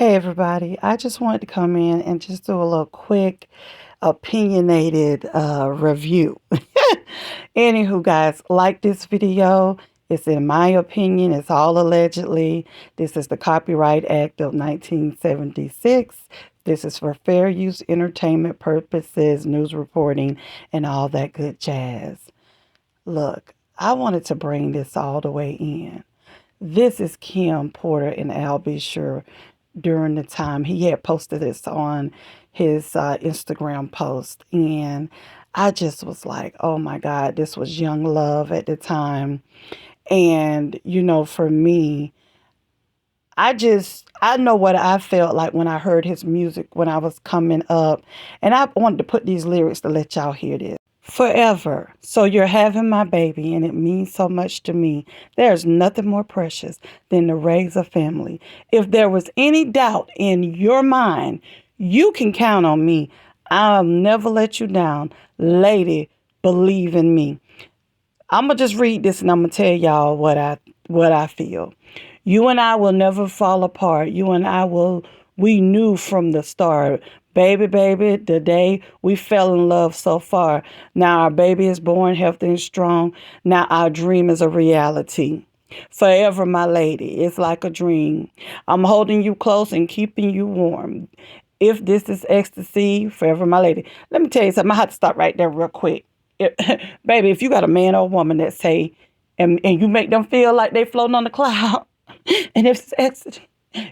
Hey everybody, I just wanted to come in and just do a little quick opinionated review. Anywho, guys, like this video. It's in my opinion, it's all allegedly. This is the Copyright Act of 1976. This is for fair use entertainment purposes, news reporting, and all that good jazz. Look, I wanted to bring this all the way in. This is Kim Porter and Al B. Sure during the time he had posted this on his Instagram post. And I just was like, oh my God, this was young love at the time. And, for me, I know what I felt like when I heard his music when I was coming up. And I wanted to put these lyrics to let y'all hear this. Forever. So you're having my baby, and it means so much to me. There's nothing more precious than to raise a family. If there was any doubt in your mind, you can count on me. I'll never let you down. Lady, believe in me. I'm going to just read this and I'm going to tell y'all what I feel. You and I will never fall apart. We knew from the start. Baby, baby, the day we fell in love so far. Now our baby is born healthy and strong. Now our dream is a reality. Forever, my lady, it's like a dream. I'm holding you close and keeping you warm. If this is ecstasy, forever, my lady. Let me tell you something. I have to stop right there real quick. Baby, if you got a man or woman that say, and you make them feel like they floating on the cloud, and if it's ecstasy,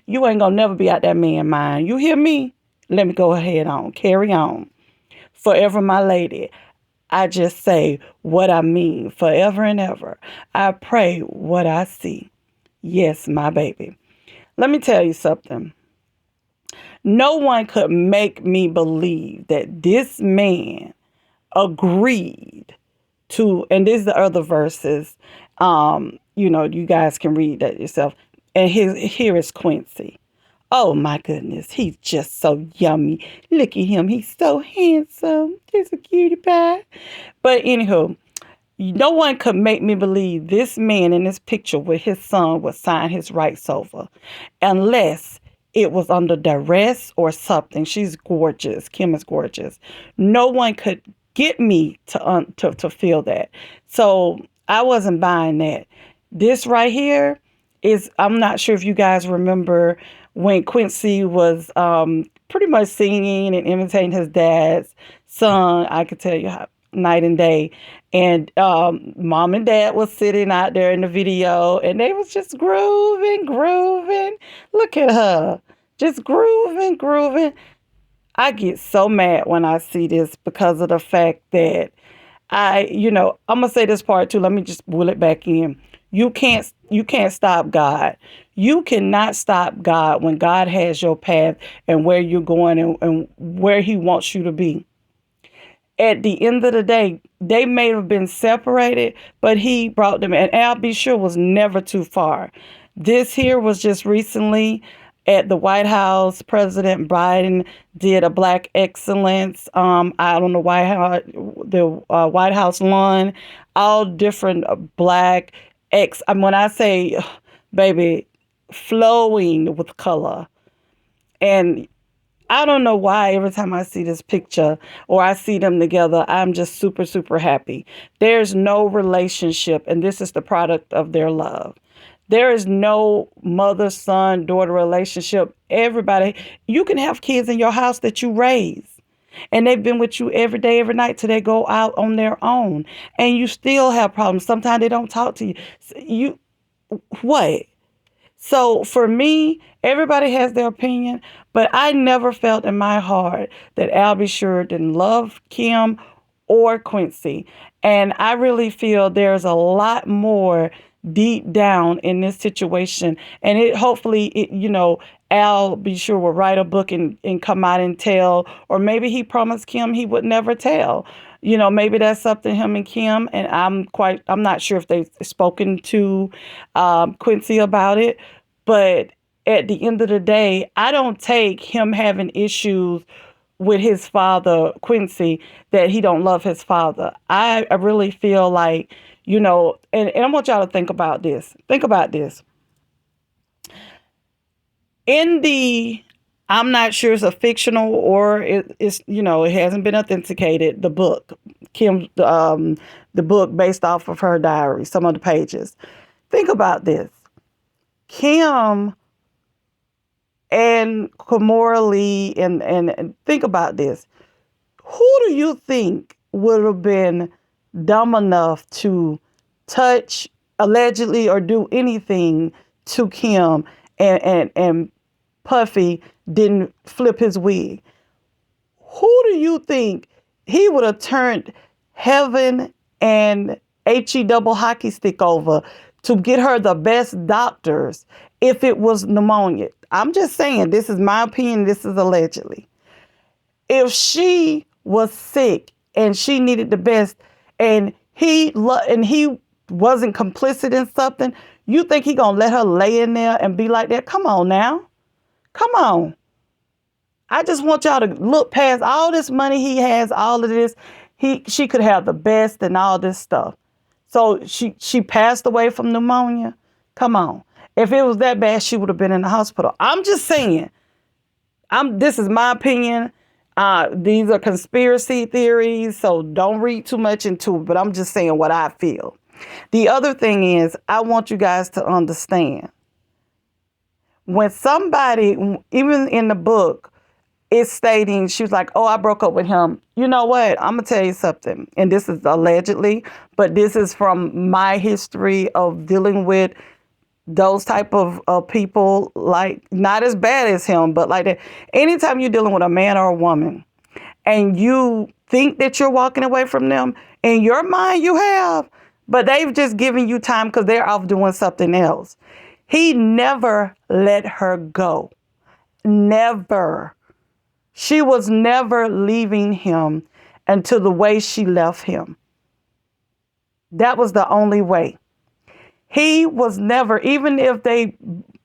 you ain't gonna never be out that man mind. You hear me? Let me go ahead on. Carry on. Forever, my lady. I just say what I mean. Forever and ever. I pray what I see. Yes, my baby. Let me tell you something. No one could make me believe that this man agreed to, and these are the other verses. You guys can read that yourself. And here is Quincy. Oh my goodness, he's just so yummy. Look at him, he's so handsome. He's a cutie pie. But anywho, no one could make me believe this man in this picture with his son would sign his rights over unless it was under duress or something. She's gorgeous. Kim is gorgeous. No one could get me to feel that. So I wasn't buying that. This right here is, I'm not sure if you guys remember when Quincy was pretty much singing and imitating his dad's son. I could tell you how, night and day. And mom and dad was sitting out there in the video and they was just grooving. Look at her. Just grooving. I get so mad when I see this because of the fact that I'm gonna say this part too. Let me just pull it back in. You can't stop God. You cannot stop God when God has your path and where you're going and where he wants you to be. At the end of the day, they may have been separated, but he brought them. And Al B. Sure was never too far. This here was just recently at the White House. President Biden did a Black Excellence out on the White House lawn. All different Black when I say, baby, flowing with color. And I don't know why every time I see this picture or I see them together, I'm just super, super happy. There's no relationship, and this is the product of their love. There is no mother, son, daughter relationship. Everybody, you can have kids in your house that you raise, and they've been with you every day, every night till they go out on their own, and you still have problems. Sometimes they don't talk to you. What? So for me, everybody has their opinion, but I never felt in my heart that Al B. Sure didn't love Kim or Quincy. And I really feel there's a lot more deep down in this situation. And Al B. Sure will write a book and come out and tell, or maybe he promised Kim he would never tell. Maybe that's something him and Kim, and I'm not sure if they've spoken to Quincy about it, but at the end of the day, I don't take him having issues with his father, Quincy, that he don't love his father. I really feel like, and I want y'all to think about this. Think about this. In the, I'm not sure it's a fictional or it's, it hasn't been authenticated. The book, the book based off of her diary, some of the pages. Think about this. Kim and Kimora Lee, and think about this. Who do you think would have been dumb enough to touch allegedly or do anything to Kim, and Puffy didn't flip his wig? Who do you think he would have turned heaven and HE double hockey stick over to get her the best doctors if it was pneumonia? I'm just saying, this is my opinion. This is allegedly. If she was sick and she needed the best, and he wasn't complicit in something, you think he gonna let her lay in there and be like that? Come on now. Come on. I just want y'all to look past all this money he has, all of this. She could have the best and all this stuff. So she passed away from pneumonia. Come on. If it was that bad, she would have been in the hospital. I'm just saying. This is my opinion. These are conspiracy theories, so don't read too much into it, but I'm just saying what I feel. The other thing is, I want you guys to understand. When somebody, even in the book, is stating, she was like, oh, I broke up with him. You know what? I'm going to tell you something. And this is allegedly, but this is from my history of dealing with those type of people, like not as bad as him, but like that. Anytime you're dealing with a man or a woman and you think that you're walking away from them, in your mind you have, but they've just given you time because they're off doing something else. He never let her go. Never. She was never leaving him until the way she left him. That was the only way. He was never, even if they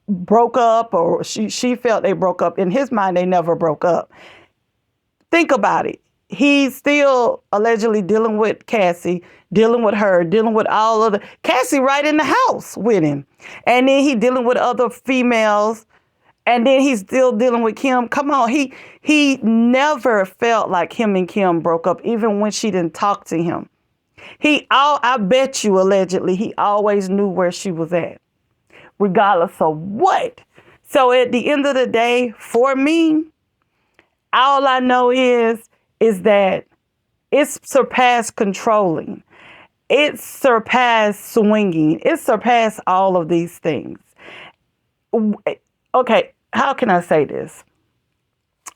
broke up or she felt they broke up, in his mind, they never broke up. Think about it. He's still allegedly dealing with Cassie, dealing with her, dealing with all of the, Cassie right in the house with him. And then he dealing with other females. And then he's still dealing with Kim. Come on. He never felt like him and Kim broke up, even when she didn't talk to him. I bet you allegedly, he always knew where she was at, regardless of what. So at the end of the day, for me, all I know is that it's surpassed controlling. It's surpassed swinging. It's surpassed all of these things. Okay, how can I say this?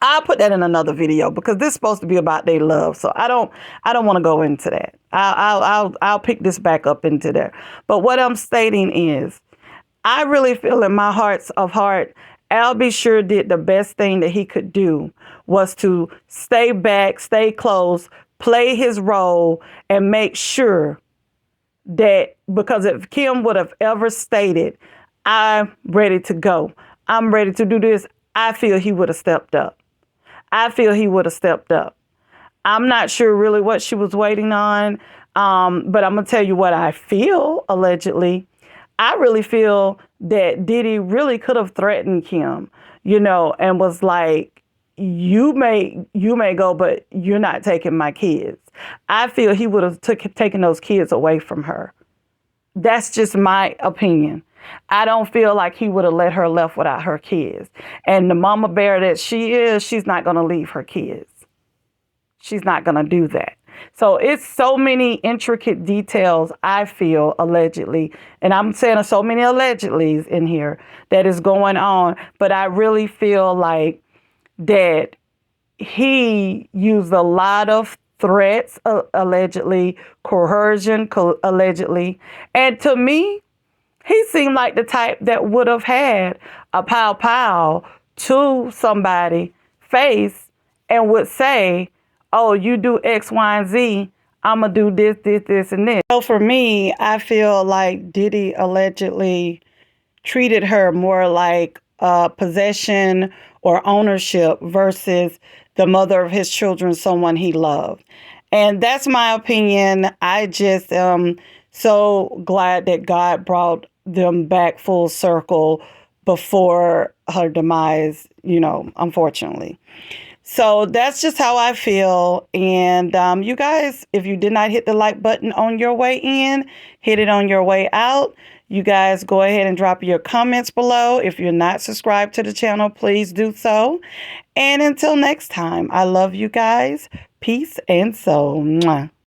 I'll put that in another video because this is supposed to be about their love. So I don't want to go into that. I'll pick this back up into there. But what I'm stating is, I really feel in my hearts of heart, Al B. Sure did the best thing that he could do, was to stay back, stay close, play his role, and make sure that, because if Kim would have ever stated, I'm ready to go, I'm ready to do this, I feel he would have stepped up. I feel he would have stepped up. I'm not sure really what she was waiting on, but I'm going to tell you what I feel, allegedly. I really feel that Diddy really could have threatened Kim, and was like, you may go, but you're not taking my kids. I feel he would have taken those kids away from her. That's just my opinion. I don't feel like he would have let her left without her kids. And the mama bear that she is, she's not going to leave her kids. She's not going to do that. So it's so many intricate details, I feel, allegedly. And I'm saying so many allegedlys in here that is going on. But I really feel like that he used a lot of threats, allegedly, coercion, allegedly. And to me, he seemed like the type that would have had a pow to somebody face and would say, oh, you do X, Y, and Z, I'm going to do this, and this. So for me, I feel like Diddy allegedly treated her more like possession or ownership versus the mother of his children, someone he loved. And that's my opinion. I just am so glad that God brought them back full circle before her demise, unfortunately. So that's just how I feel. And you guys, if you did not hit the like button on your way in, hit it on your way out. You guys go ahead and drop your comments below. If you're not subscribed to the channel, please do so. And until next time, I love you guys. Peace and soul. Mwah.